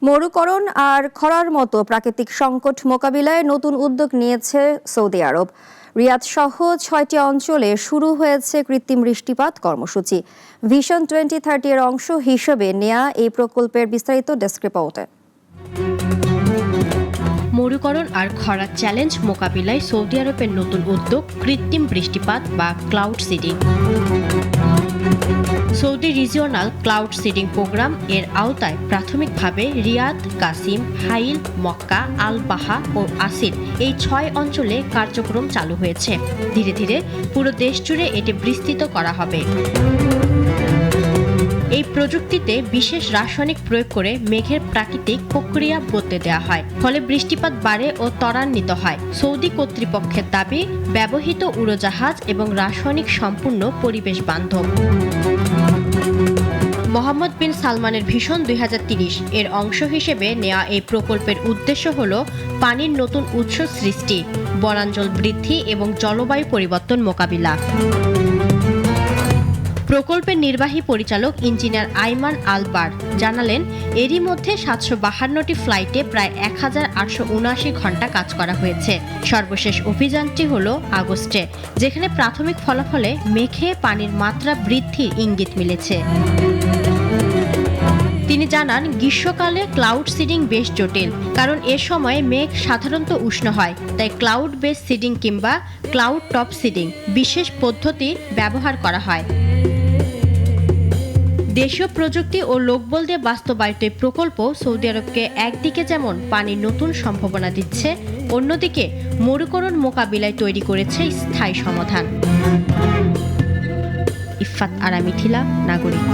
মরুকরণ আর খরার মতো প্রাকৃতিক সংকট মোকাবিলায় নতুন উদ্যোগ নিয়েছে সৌদি আরব। রিয়াদ সহ ৬টি অঞ্চলে শুরু হয়েছে কৃত্রিম বৃষ্টিপাত কর্মসূচি। ভিশন 2030 এর অংশ হিসেবে নেয়া এই প্রকল্পের বিস্তারিত ডেস্ক রিপোর্টে। মরুকরণ আর খরার চ্যালেঞ্জ মোকাবিলায় সৌদি আরবের নতুন উদ্যোগ কৃত্রিম বৃষ্টিপাত বা cloud seeding. Saudi regional cloud seeding programme এর আওতায় প্রাথমিকভাবে রিয়াদ, কাসিম, হাইল, মক্কা, আল বাহা ও আসির এই ৬ অঞ্চলে কার্যক্রম চালু হয়েছে। ধীরে ধীরে পুরো দেশ জুড়ে এটি বিস্তৃত করা হবে। এই প্রযুক্তিতে বিশেষ রাসায়নিক প্রয়োগ করে মেঘের প্রাকৃতিক প্রক্রিয়া বদলে দেওয়া হয়, ফলে বৃষ্টিপাত বাড়ে ও ত্বরান্বিত হয়। সৌদি কর্তৃপক্ষের দাবি, ব্যবহৃত উড়োজাহাজ এবং রাসায়নিক সম্পূর্ণ পরিবেশ বান্ধব। মোহাম্মদ বিন সালমানের ভিশন 2030 এর অংশ হিসেবে নেওয়া এই প্রকল্পের উদ্দেশ্য হল পানির নতুন উৎস সৃষ্টি, বনাঞ্চল বৃদ্ধি এবং জলবায়ু পরিবর্তন মোকাবিলা। প্রকল্পের নির্বাহী পরিচালক ইঞ্জিনিয়ার আইমান আল বার জানালেন, এরই মধ্যে 752টি ফ্লাইটে প্রায় 1879 ঘন্টা কাজ করা হয়েছে। সর্বশেষ অভিযানটি হল আগস্টে, যেখানে প্রাথমিক ফলাফলে মেঘে পানির মাত্রা বৃদ্ধির ইঙ্গিত মিলেছে। তিনি জানান, গ্রীষ্মকালে ক্লাউড সিডিং বেশ জটিল, কারণ এ সময় মেঘ সাধারণত উষ্ণ হয়। তাই ক্লাউড বেস সিডিং কিংবা ক্লাউড টপ সিডিং বিশেষ পদ্ধতি ব্যবহার করা হয়। দেশীয় প্রযুক্তি ও লোকবল দিয়ে বাস্তবায়িত এই প্রকল্প সৌদি আরবকে একদিকে যেমন পানির নতুন সম্ভাবনা দিচ্ছে, অন্যদিকে মরুকরণ মোকাবিলায় তৈরি করেছে স্থায়ী সমাধান। ইফফাত আরা মিথিলা, নাগরিক।